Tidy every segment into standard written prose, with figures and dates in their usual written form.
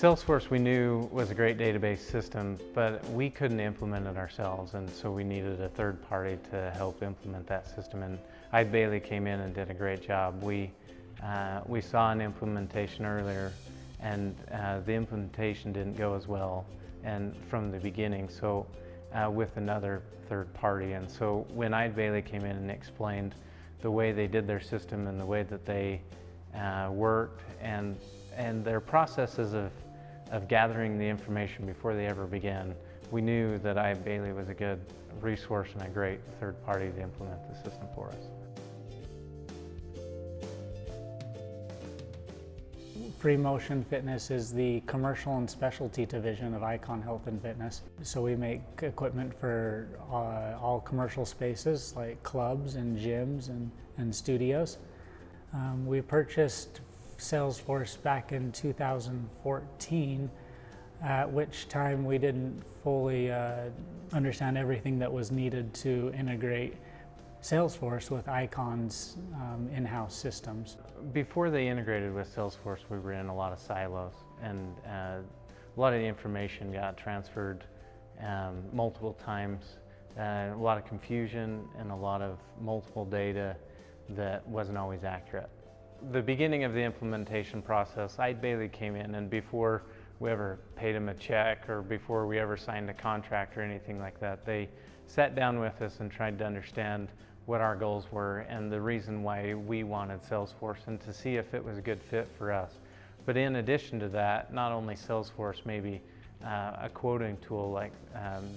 Salesforce we knew was a great database system, but we couldn't implement it ourselves, and so we needed a third party to help implement that system. And Eide Bailly came in and did a great job. We saw an implementation earlier, and the implementation didn't go as well and from the beginning, so with another third party. And so when Eide Bailly came in and explained the way they did their system and the way that they worked and their processes of gathering the information before they ever began, we knew that Eide Bailly was a good resource and a great third party to implement the system for us. Freemotion Fitness is the commercial and specialty division of ICON Health and Fitness. So we make equipment for all commercial spaces like clubs and gyms and studios. We purchased Salesforce back in 2014, at which time we didn't fully understand everything that was needed to integrate Salesforce with ICON's in-house systems. Before they integrated with Salesforce, we were in a lot of silos, and a lot of the information got transferred multiple times, a lot of confusion and a lot of multiple data that wasn't always accurate. The beginning of the implementation process, Eide Bailly came in, and before we ever paid him a check or before we ever signed a contract or anything like that, they sat down with us and tried to understand what our goals were and the reason why we wanted Salesforce, and to see if it was a good fit for us. But in addition to that, not only Salesforce, maybe a quoting tool like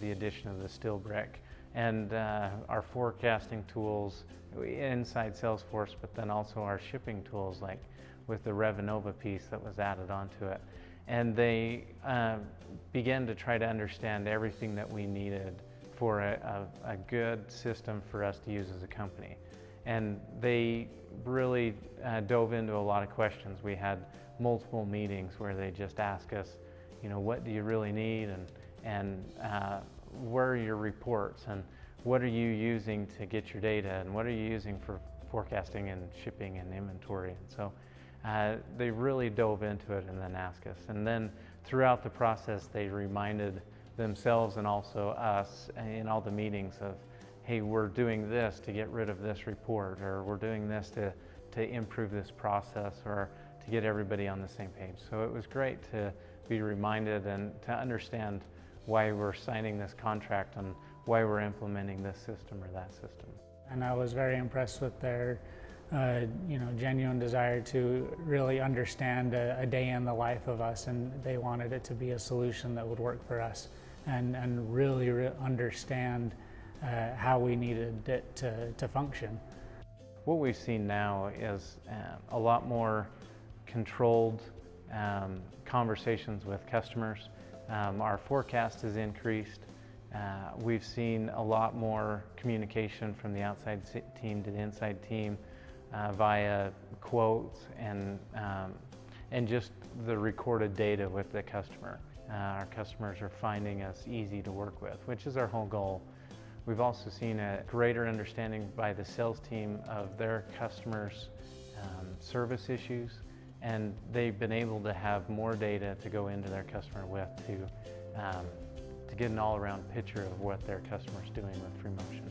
the addition of the Still Brick, and our forecasting tools inside Salesforce, but then also our shipping tools like with the Revenova piece that was added onto it. And they began to try to understand everything that we needed for a good system for us to use as a company. And they really dove into a lot of questions. We had multiple meetings where they just asked us, you know, what do you really need, and where are your reports, and what are you using to get your data, and what are you using for forecasting and shipping and inventory. And so they really dove into it and then asked us. And then throughout the process, they reminded themselves and also us in all the meetings of, hey, we're doing this to get rid of this report, or we're doing this to improve this process, or to get everybody on the same page. So it was great to be reminded and to understand why we're signing this contract and why we're implementing this system or that system. And I was very impressed with their genuine desire to really understand a day in the life of us, and they wanted it to be a solution that would work for us and really understand how we needed it to function. What we've seen now is a lot more controlled conversations with customers. Our forecast has increased. We've seen a lot more communication from the outside team to the inside team via quotes and just the recorded data with the customer. Our customers are finding us easy to work with, which is our whole goal. We've also seen a greater understanding by the sales team of their customers' service issues, and they've been able to have more data to go into their customer with to get an all-around picture of what their customer's doing with Freemotion.